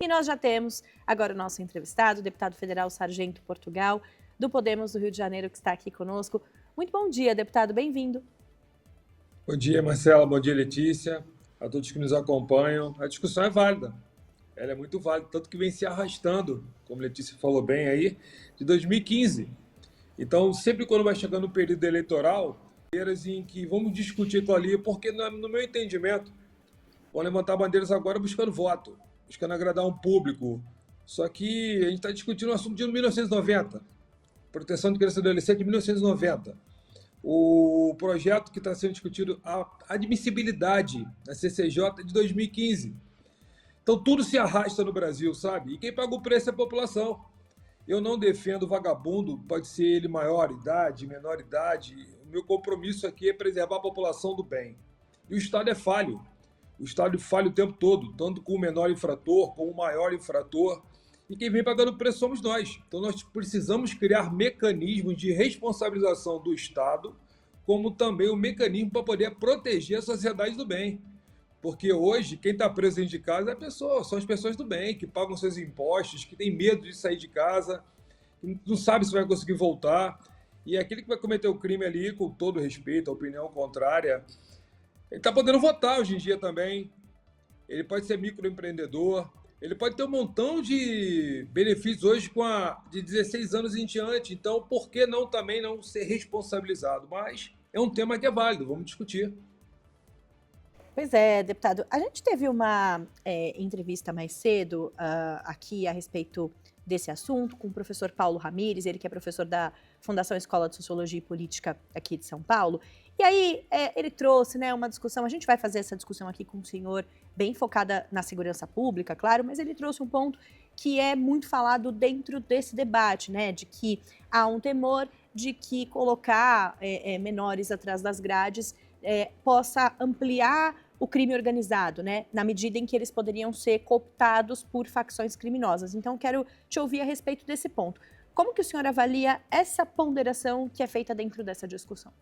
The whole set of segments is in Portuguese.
E nós já temos agora o nosso entrevistado, o deputado federal Sargento Portugal, do Podemos do Rio de Janeiro, que está aqui conosco. Muito bom dia, deputado, bem-vindo. Bom dia, Marcela, bom dia, Letícia, a todos que nos acompanham. A discussão é válida, ela é muito válida, tanto que vem se arrastando, como a Letícia falou bem aí, de 2015. Então, sempre quando vai chegando o período eleitoral, em que vamos discutir aquilo ali, porque no meu entendimento, vão levantar bandeiras agora buscando voto, buscando agradar um público. Só que a gente está discutindo um assunto de 1990, proteção de criança e adolescente de 1990. O projeto que está sendo discutido, a admissibilidade da CCJ de 2015. Então, tudo se arrasta no Brasil, sabe? E quem paga o preço é a população. Eu não defendo vagabundo, pode ser ele maior idade, menor idade. O meu compromisso aqui é preservar a população do bem. E o Estado é falho. O Estado falha o tempo todo, tanto com o menor infrator, com o maior infrator. E quem vem pagando o preço somos nós. Então, nós precisamos criar mecanismos de responsabilização do Estado, como também um mecanismo para poder proteger a sociedade do bem. Porque hoje, quem está preso dentro de casa são as pessoas do bem, que pagam seus impostos, que têm medo de sair de casa, que não sabe se vai conseguir voltar. E aquele que vai cometer o crime ali, com todo respeito, a opinião contrária, ele está podendo votar hoje em dia também. Ele pode ser microempreendedor, ele pode ter um montão de benefícios hoje de 16 anos em diante. Então, por que não também não ser responsabilizado? Mas é um tema que é válido, vamos discutir. Pois é, deputado. A gente teve uma entrevista mais cedo aqui a respeito desse assunto com o professor Paulo Ramires, ele que é professor da Fundação Escola de Sociologia e Política aqui de São Paulo. E aí ele trouxe uma discussão, a gente vai fazer essa discussão aqui com o senhor, bem focada na segurança pública, claro, mas ele trouxe um ponto que é muito falado dentro desse debate, de que há um temor de que colocar menores atrás das grades possa ampliar o crime organizado, na medida em que eles poderiam ser cooptados por facções criminosas. Então, quero te ouvir a respeito desse ponto. Como que o senhor avalia essa ponderação que é feita dentro dessa discussão?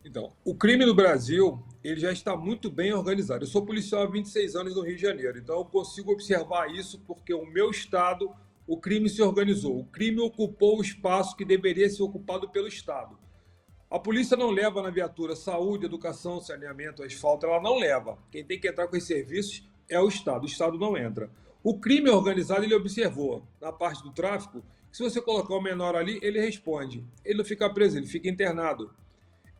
Então, o crime no Brasil, ele já está muito bem organizado. Eu sou policial há 26 anos no Rio de Janeiro, então eu consigo observar isso porque o meu estado, o crime se organizou. O crime ocupou o espaço que deveria ser ocupado pelo Estado. A polícia não leva na viatura saúde, educação, saneamento, asfalto, ela não leva. Quem tem que entrar com esses serviços é o Estado não entra. O crime organizado, ele observou, na parte do tráfico, que se você colocar o menor ali, ele responde. Ele não fica preso, ele fica internado.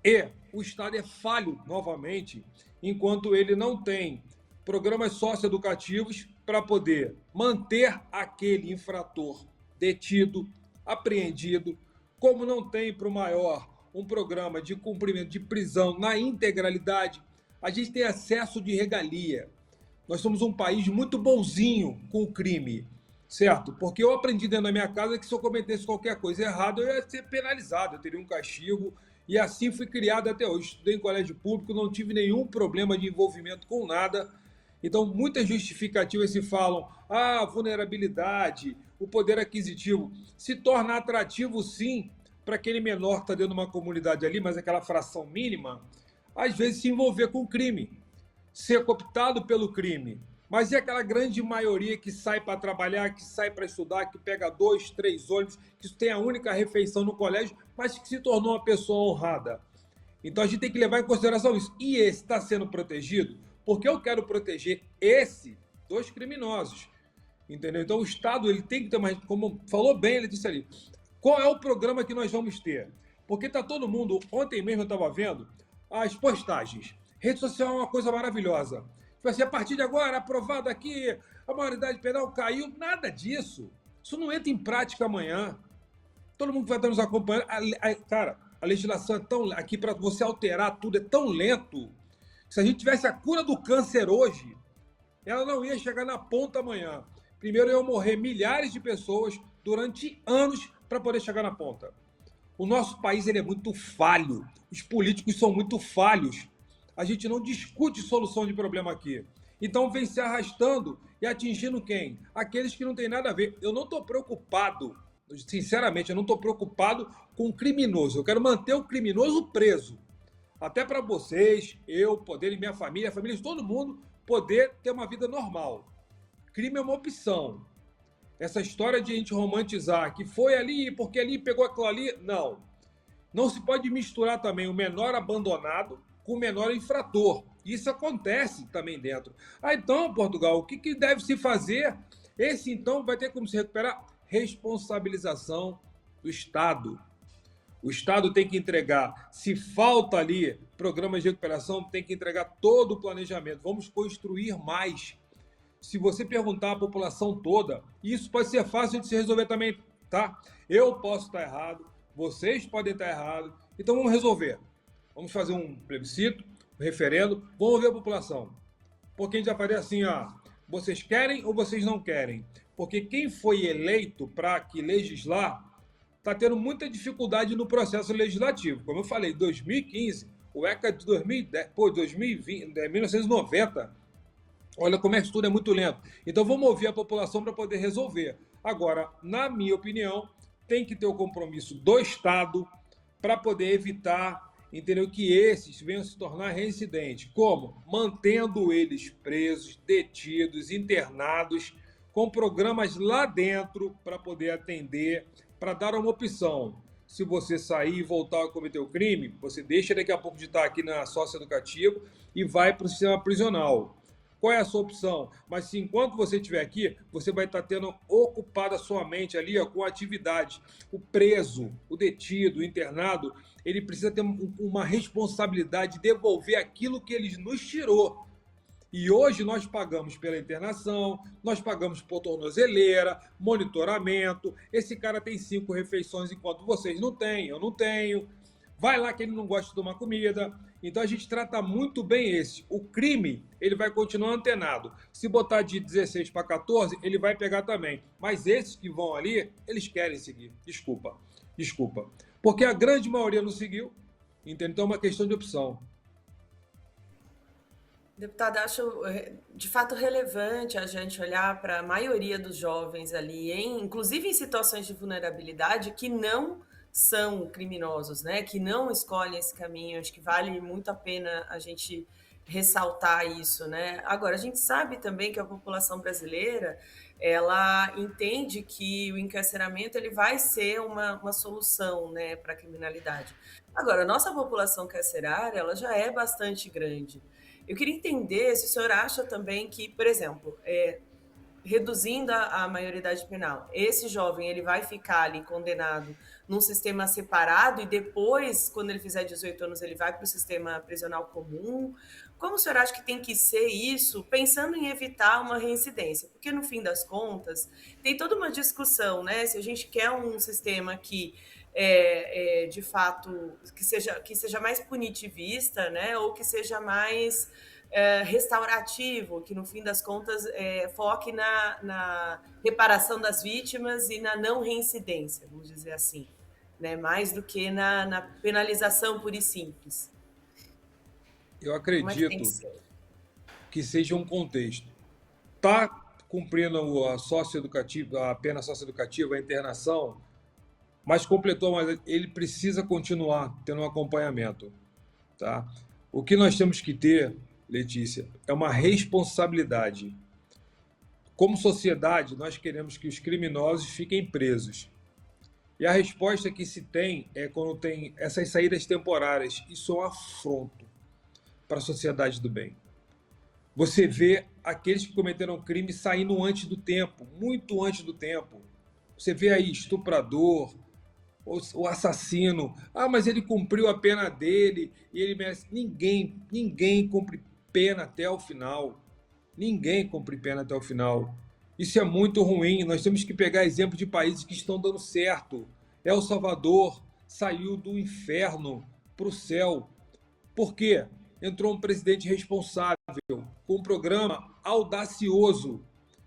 E o Estado é falho, novamente, enquanto ele não tem programas socioeducativos para poder manter aquele infrator detido, apreendido, como não tem para o maior um programa de cumprimento de prisão na integralidade. A gente tem acesso de regalia. Nós somos um país muito bonzinho com o crime, certo? Porque eu aprendi dentro da minha casa que se eu cometesse qualquer coisa errada, eu ia ser penalizado, eu teria um castigo. E assim fui criado até hoje. Estudei em colégio público, não tive nenhum problema de envolvimento com nada. Então, muitas justificativas se falam, vulnerabilidade, o poder aquisitivo. Se torna atrativo, sim, para aquele menor que está dentro de uma comunidade ali, mas aquela fração mínima, às vezes se envolver com o crime, ser cooptado pelo crime. Mas e aquela grande maioria que sai para trabalhar, que sai para estudar, que pega 2, 3 ônibus, que tem a única refeição no colégio, mas que se tornou uma pessoa honrada? Então a gente tem que levar em consideração isso. E esse está sendo protegido? Porque eu quero proteger esse dos criminosos. Entendeu? Então o Estado ele tem que ter mais, como falou bem, ele disse ali, qual é o programa que nós vamos ter? Porque está todo mundo, ontem mesmo eu estava vendo as postagens. Rede social é uma coisa maravilhosa. Tipo assim, a partir de agora, aprovado aqui, a maioridade penal caiu. Nada disso. Isso não entra em prática amanhã. Todo mundo que vai estar nos acompanhando. Cara, a legislação é tão... Aqui, para você alterar tudo, é tão lento. Se a gente tivesse a cura do câncer hoje, ela não ia chegar na ponta amanhã. Primeiro iam morrer milhares de pessoas durante anos para poder chegar na ponta. O nosso país ele é muito falho. Os políticos são muito falhos. A gente não discute solução de problema aqui. Então vem se arrastando e atingindo quem? Aqueles que não têm nada a ver. Eu não estou preocupado, sinceramente, eu não estou preocupado com o criminoso. Eu quero manter o criminoso preso. Até para vocês, eu, poder, minha família, a família de todo mundo, poder ter uma vida normal. crime é uma opção. Essa história de a gente romantizar que foi ali, porque ali pegou aquilo ali, não. Não se pode misturar também o menor abandonado com o menor infrator. Isso acontece também dentro. Então, Portugal, o que deve se fazer? Esse, então, vai ter como se recuperar responsabilização do Estado. O Estado tem que entregar, se falta ali programas de recuperação, tem que entregar todo o planejamento. Vamos construir mais. Se você perguntar à população toda, isso pode ser fácil de se resolver também, tá? Eu posso estar errado, vocês podem estar errados, então vamos resolver. Vamos fazer um plebiscito, um referendo, vamos ouvir a população. Porque a gente já faria assim, vocês querem ou vocês não querem? Porque quem foi eleito para que legislar está tendo muita dificuldade no processo legislativo. Como eu falei, 2015, o ECA de 2010, 2020, 1990, olha como é que tudo é muito lento. Então vamos ouvir a população para poder resolver. Agora, na minha opinião, tem que ter o compromisso do Estado para poder evitar, entendeu, que esses venham se tornar reincidentes. Como? Mantendo eles presos, detidos, internados, com programas lá dentro para poder atender, para dar uma opção. Se você sair e voltar a cometer o crime, você deixa daqui a pouco de estar aqui na socioeducativa e vai para o sistema prisional. Qual é a sua opção? Mas se enquanto você estiver aqui, você vai estar tendo ocupada a sua mente ali com atividade. O preso, o detido, o internado, ele precisa ter uma responsabilidade de devolver aquilo que ele nos tirou. E hoje nós pagamos pela internação, nós pagamos por tornozeleira, monitoramento. Esse cara tem 5 refeições enquanto vocês não têm, eu não tenho. Vai lá que ele não gosta de tomar comida. Então a gente trata muito bem esse. O crime, ele vai continuar antenado. Se botar de 16 para 14, ele vai pegar também. Mas esses que vão ali, eles querem seguir. Desculpa. Porque a grande maioria não seguiu. Entendeu? Então é uma questão de opção. Deputada, acho de fato relevante a gente olhar para a maioria dos jovens ali, inclusive em situações de vulnerabilidade, que não são criminosos, né? Que não escolhem esse caminho. Acho que vale muito a pena a gente ressaltar isso, né? Agora, a gente sabe também que a população brasileira, ela entende que o encarceramento ele vai ser uma solução, né, para a criminalidade. Agora, a nossa população carcerária, ela já é bastante grande. Eu queria entender se o senhor acha também que, por exemplo, reduzindo a maioridade penal, esse jovem ele vai ficar ali condenado num sistema separado e depois, quando ele fizer 18 anos, ele vai para o sistema prisional comum. Como o senhor acha que tem que ser isso, pensando em evitar uma reincidência? Porque, no fim das contas, tem toda uma discussão, né? Se a gente quer um sistema que de fato, que seja mais punitivista, né? Ou que seja mais restaurativo, que no fim das contas foque na reparação das vítimas e na não reincidência, vamos dizer assim, né? Mais do que na penalização pura e simples. Eu acredito que seja um contexto. Está cumprindo a pena socioeducativa, a internação, mas completou, mas ele precisa continuar tendo um acompanhamento. Tá? O que nós temos que ter, Letícia, é uma responsabilidade. Como sociedade, nós queremos que os criminosos fiquem presos. E a resposta que se tem é quando tem essas saídas temporárias. Isso é um afronto para a sociedade do bem. Você vê aqueles que cometeram crime saindo antes do tempo, muito antes do tempo. Você vê aí estuprador, o assassino. Mas ele cumpriu a pena dele e ele merece. Ninguém cumpre pena até o final. Ninguém cumpre pena até o final. Isso é muito ruim. Nós temos que pegar exemplo de países que estão dando certo. El Salvador saiu do inferno para o céu. Por quê? Entrou um presidente responsável, com um programa audacioso,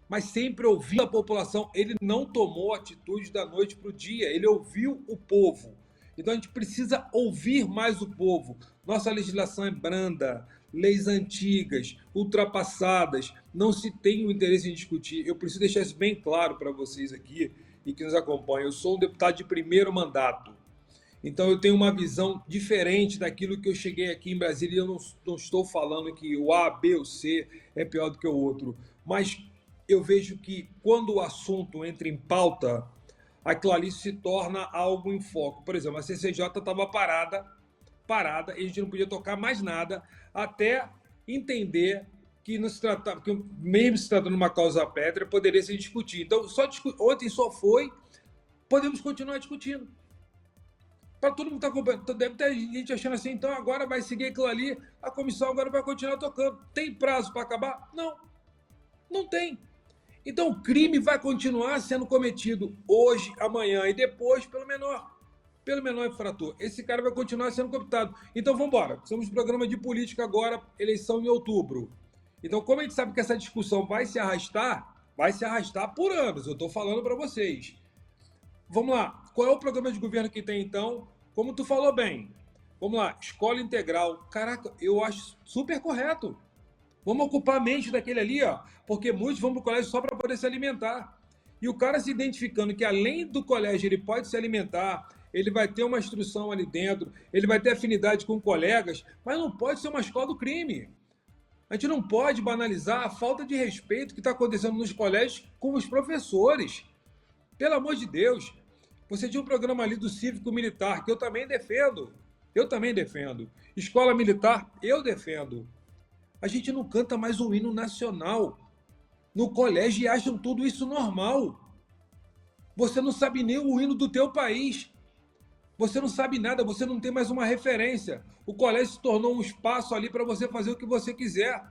mas sempre ouviu a população. Ele não tomou atitude da noite para o dia, ele ouviu o povo. Então a gente precisa ouvir mais o povo. Nossa legislação é branda, leis antigas, ultrapassadas, não se tem o interesse em discutir. Eu preciso deixar isso bem claro para vocês aqui e que nos acompanham. Eu sou um deputado de primeiro mandato. Então eu tenho uma visão diferente daquilo que eu cheguei aqui em Brasília. Eu não estou falando que o A, B ou C é pior do que o outro, mas eu vejo que quando o assunto entra em pauta, aquilo ali se torna algo em foco. Por exemplo, a CCJ estava parada, e a gente não podia tocar mais nada até entender que não se tratava, que mesmo se tratando de uma causa pétrea, poderia se discutir. Então, ontem só foi, podemos continuar discutindo. Para todo mundo estar acompanhando, deve ter gente achando assim, então agora vai seguir aquilo ali, a comissão agora vai continuar tocando. Tem prazo para acabar? Não, não tem. Então o crime vai continuar sendo cometido hoje, amanhã e depois pelo menor infrator. Esse cara vai continuar sendo cooptado. Então vamos embora. Estamos no programa de política agora, eleição em outubro. Então, como a gente sabe que essa discussão vai se arrastar por anos. Eu estou falando para vocês. Vamos lá. Qual é o programa de governo que tem, então? Como tu falou bem. Vamos lá. Escola integral. Caraca, eu acho super correto. Vamos ocupar a mente daquele ali, ó, porque muitos vão para o colégio só para poder se alimentar. E o cara se identificando que além do colégio ele pode se alimentar, ele vai ter uma instrução ali dentro, ele vai ter afinidade com colegas, mas não pode ser uma escola do crime. A gente não pode banalizar a falta de respeito que está acontecendo nos colégios com os professores. Pelo amor de Deus, você tinha um programa ali do cívico-militar, que eu também defendo. Eu também defendo. Escola militar, eu defendo. A gente não canta mais o hino nacional no colégio e acham tudo isso normal. Você não sabe nem o hino do teu país. Você não sabe nada, você não tem mais uma referência. O colégio se tornou um espaço ali para você fazer o que você quiser.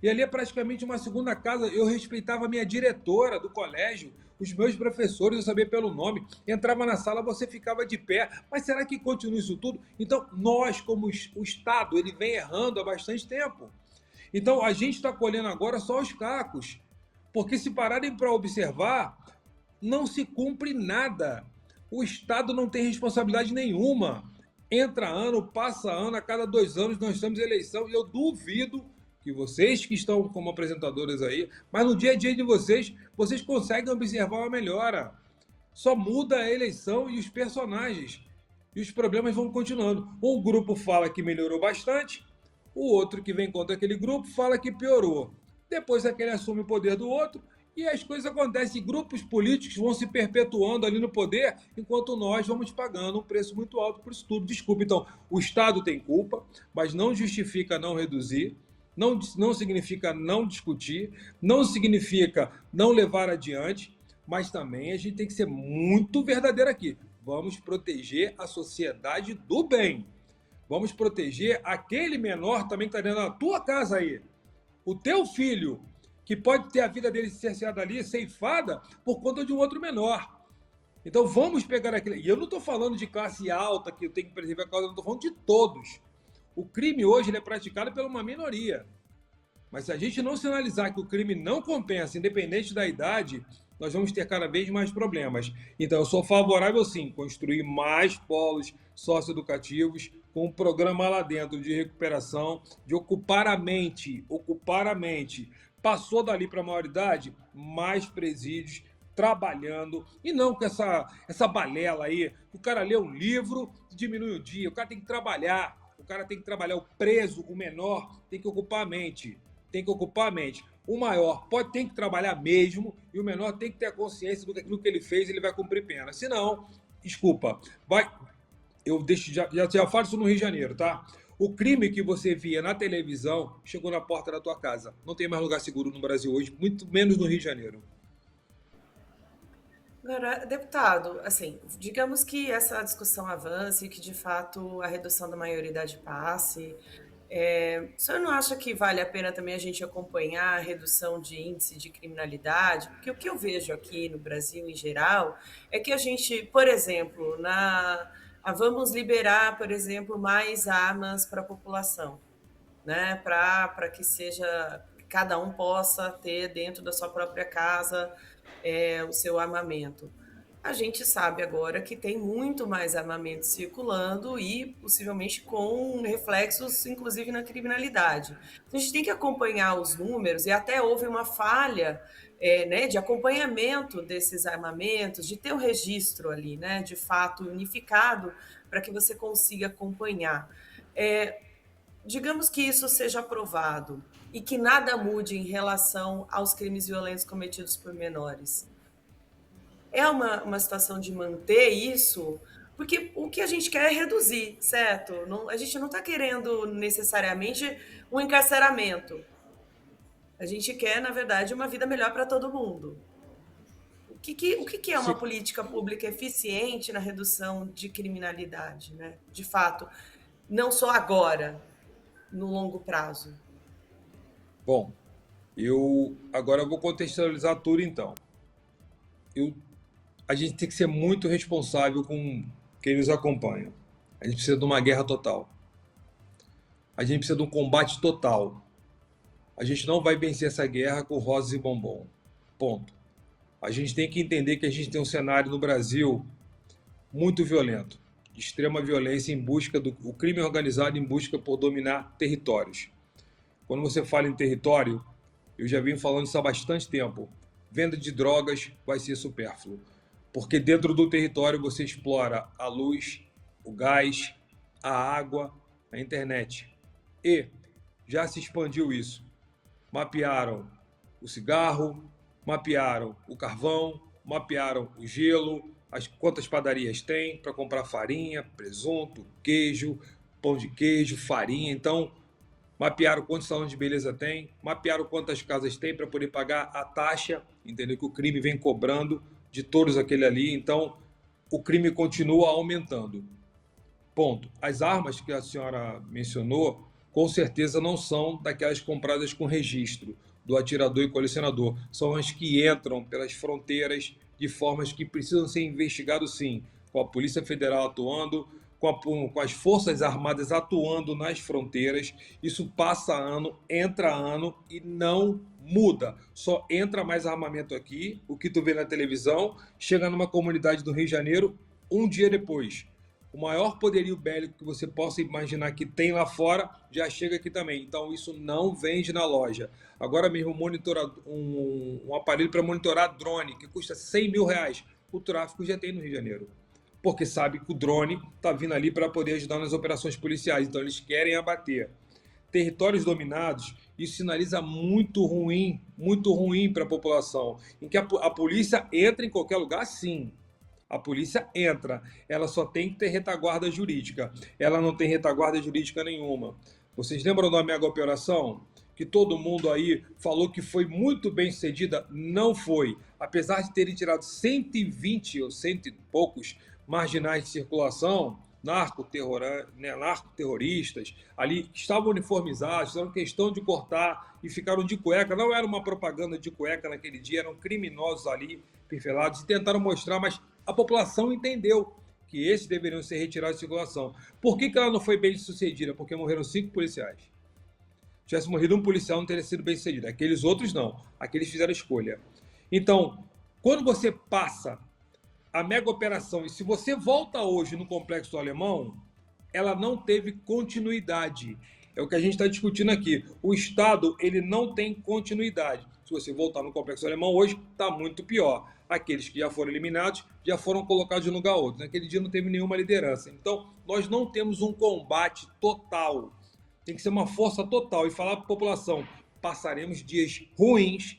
E ali é praticamente uma segunda casa. Eu respeitava a minha diretora do colégio, os meus professores, eu sabia pelo nome. Entrava na sala, você ficava de pé. Mas será que continua isso tudo? Então, nós, como o Estado, ele vem errando há bastante tempo. Então, a gente está colhendo agora só os cacos. Porque se pararem para observar, não se cumpre nada. O Estado não tem responsabilidade nenhuma. Entra ano, passa ano, a cada 2 anos nós temos eleição. E eu duvido que vocês que estão como apresentadores aí, mas no dia a dia de vocês, vocês conseguem observar uma melhora. Só muda a eleição e os personagens. E os problemas vão continuando. Um grupo fala que melhorou bastante, o outro que vem contra aquele grupo fala que piorou. Depois aquele assume o poder do outro e as coisas acontecem. Grupos políticos vão se perpetuando ali no poder, enquanto nós vamos pagando um preço muito alto por isso tudo. Desculpa, então, o Estado tem culpa, mas não justifica não reduzir, não significa não discutir, não significa não levar adiante, mas também a gente tem que ser muito verdadeiro aqui. Vamos proteger a sociedade do bem. Vamos proteger aquele menor também que está dentro da tua casa aí. O teu filho, que pode ter a vida dele cerceada ali, ceifada, por conta de um outro menor. Então vamos pegar aquele... E eu não estou falando de classe alta, que eu tenho que preservar a causa, eu não estou falando de todos. O crime hoje ele é praticado por uma minoria. Mas se a gente não sinalizar que o crime não compensa, independente da idade, nós vamos ter cada vez mais problemas. Então eu sou favorável, sim, construir mais polos socioeducativos, com um programa lá dentro de recuperação, de ocupar a mente. Passou dali para a maioridade, mais presídios, trabalhando, e não com essa balela aí. O cara lê um livro, diminui o dia, o cara tem que trabalhar, o preso, o menor, tem que ocupar a mente. O maior tem que trabalhar mesmo, e o menor tem que ter a consciência do que ele fez, ele vai cumprir pena. Se não, desculpa, já falo isso no Rio de Janeiro, tá? O crime que você via na televisão chegou na porta da tua casa. Não tem mais lugar seguro no Brasil hoje, muito menos no Rio de Janeiro. Agora, deputado, assim, digamos que essa discussão avance, que de fato a redução da maioridade passe. O senhor não acha que vale a pena também a gente acompanhar a redução de índice de criminalidade? Porque o que eu vejo aqui no Brasil em geral é que a gente, por exemplo, vamos liberar, por exemplo, mais armas para a população, né? Para que cada um possa ter dentro da sua própria casa o seu armamento. A gente sabe agora que tem muito mais armamento circulando e possivelmente com reflexos, inclusive, na criminalidade. Então, a gente tem que acompanhar os números, e até houve uma falha né, de acompanhamento desses armamentos, de ter o registro ali, né, de fato unificado, para que você consiga acompanhar. digamos que isso seja aprovado e que nada mude em relação aos crimes violentos cometidos por menores. É uma situação de manter isso, porque o que a gente quer é reduzir, certo? Não, a gente não está querendo necessariamente um encarceramento. A gente quer, na verdade, uma vida melhor para todo mundo. O que é uma Sim. política pública eficiente na redução de criminalidade, né? De fato, não só agora, no longo prazo. Bom, eu agora vou contextualizar tudo então. Eu, a gente tem que ser muito responsável com quem nos acompanha. A gente precisa de uma guerra total. A gente precisa de um combate total. A gente não vai vencer essa guerra com rosas e bombom. Ponto. A gente tem que entender que a gente tem um cenário no Brasil muito violento, de extrema violência em busca do o crime organizado em busca por dominar territórios. Quando você fala em território, eu já venho falando isso há bastante tempo. Venda de drogas vai ser supérfluo, porque dentro do território você explora a luz, o gás, a água, a internet. E já se expandiu isso. Mapearam o cigarro, mapearam o carvão, mapearam o gelo, quantas padarias tem para comprar farinha, presunto, queijo, pão de queijo, farinha. Então, mapearam quantos salões de beleza tem, mapearam quantas casas tem para poder pagar a taxa, entendeu? Que o crime vem cobrando de todos aquele ali. Então, o crime continua aumentando. Ponto. As armas que a senhora mencionou, com certeza não são daquelas compradas com registro do atirador e colecionador. São as que entram pelas fronteiras de formas que precisam ser investigadas, sim, com a Polícia Federal atuando, com as Forças Armadas atuando nas fronteiras. Isso passa ano, entra ano e não muda. Só entra mais armamento aqui, o que tu vê na televisão, chega numa comunidade do Rio de Janeiro um dia depois. O maior poderio bélico que você possa imaginar que tem lá fora já chega aqui também. Então isso não vende na loja. Agora mesmo um aparelho para monitorar drone que custa 100 mil reais. O tráfico já tem no Rio de Janeiro. Porque sabe que o drone está vindo ali para poder ajudar nas operações policiais. Então eles querem abater. Territórios dominados, isso sinaliza muito ruim para a população. Em que a polícia entra em qualquer lugar, sim. A polícia entra, ela só tem que ter retaguarda jurídica. Ela não tem retaguarda jurídica nenhuma. Vocês lembram da mega operação? Que todo mundo aí falou que foi muito bem sucedida? Não foi. Apesar de terem tirado 120 ou cento e poucos marginais de circulação, narcoterroristas, ali que estavam uniformizados, fizeram questão de cortar e ficaram de cueca. Não era uma propaganda de cueca naquele dia, eram criminosos ali, perfelados, e tentaram mostrar, mas a população entendeu que esses deveriam ser retirados de circulação. Por que ela não foi bem sucedida? Porque morreram 5 policiais. Se tivesse morrido um policial, não teria sido bem sucedido. Aqueles outros não. Aqueles fizeram escolha. Então, quando você passa a mega operação, e se você volta hoje no Complexo do Alemão, ela não teve continuidade. É o que a gente está discutindo aqui. O Estado, ele não tem continuidade. Se você voltar no Complexo Alemão hoje, está muito pior. Aqueles que já foram eliminados já foram colocados de um lugar a outro. Naquele dia não teve nenhuma liderança. Então, nós não temos um combate total. Tem que ser uma força total. E falar para a população, passaremos dias ruins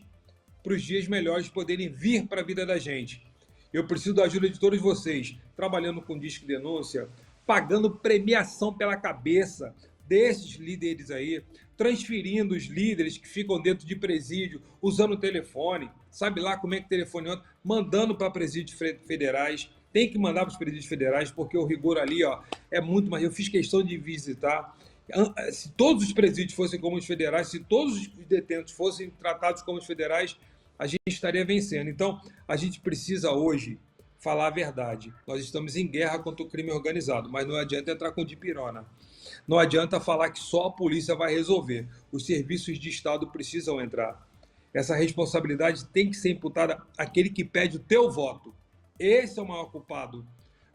para os dias melhores poderem vir para a vida da gente. Eu preciso da ajuda de todos vocês, trabalhando com Disque Denúncia, pagando premiação pela cabeça desses líderes aí, transferindo os líderes que ficam dentro de presídio, usando o telefone, sabe lá como é que o telefone anda, mandando para presídios federais, tem que mandar para os presídios federais, porque o rigor ali é muito mais. Eu fiz questão de visitar. Se todos os presídios fossem como os federais, se todos os detentos fossem tratados como os federais, a gente estaria vencendo. Então, a gente precisa hoje falar a verdade. Nós estamos em guerra contra o crime organizado, mas não adianta entrar com dipirona. Não adianta falar que só a polícia vai resolver. Os serviços de Estado precisam entrar. Essa responsabilidade tem que ser imputada àquele que pede o teu voto. Esse é o maior culpado,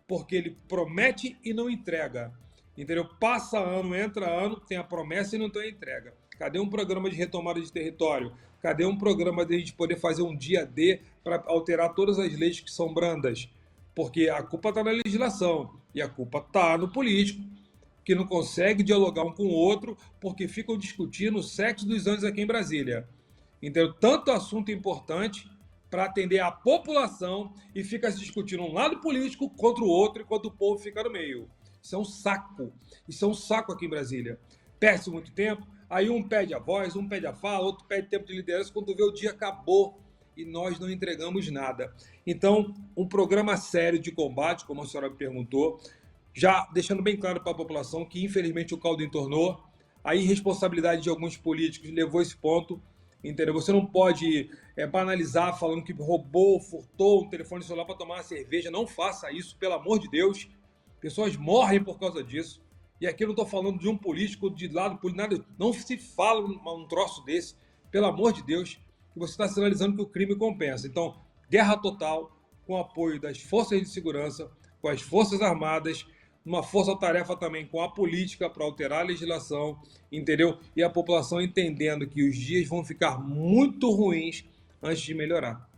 porque ele promete e não entrega. Entendeu? Passa ano, entra ano, tem a promessa e não tem a entrega. Cadê um programa de retomada de território? Cadê um programa de a gente poder fazer um dia D para alterar todas as leis que são brandas? Porque a culpa está na legislação e a culpa está no político. que não conseguem dialogar um com o outro porque ficam discutindo o sexo dos anjos aqui em Brasília. Entendeu? Tanto assunto importante para atender a população e fica se discutindo um lado político contra o outro enquanto o povo fica no meio. Isso é um saco. Isso é um saco aqui em Brasília. Perde muito tempo, aí um pede a voz, um pede a fala, outro pede tempo de liderança, quando vê o dia acabou e nós não entregamos nada. Então, um programa sério de combate, como a senhora me perguntou, já deixando bem claro para a população que, infelizmente, o caldo entornou, a irresponsabilidade de alguns políticos levou a esse ponto, entendeu? Você não pode banalizar falando que roubou, furtou um telefone celular para tomar uma cerveja. Não faça isso, pelo amor de Deus. Pessoas morrem por causa disso. E aqui eu não estou falando de um político de lado político, nada. Não se fala um troço desse, pelo amor de Deus, que você está sinalizando que o crime compensa. Então, guerra total, com apoio das forças de segurança, com as forças armadas, uma força-tarefa também com a política para alterar a legislação, entendeu? E a população entendendo que os dias vão ficar muito ruins antes de melhorar.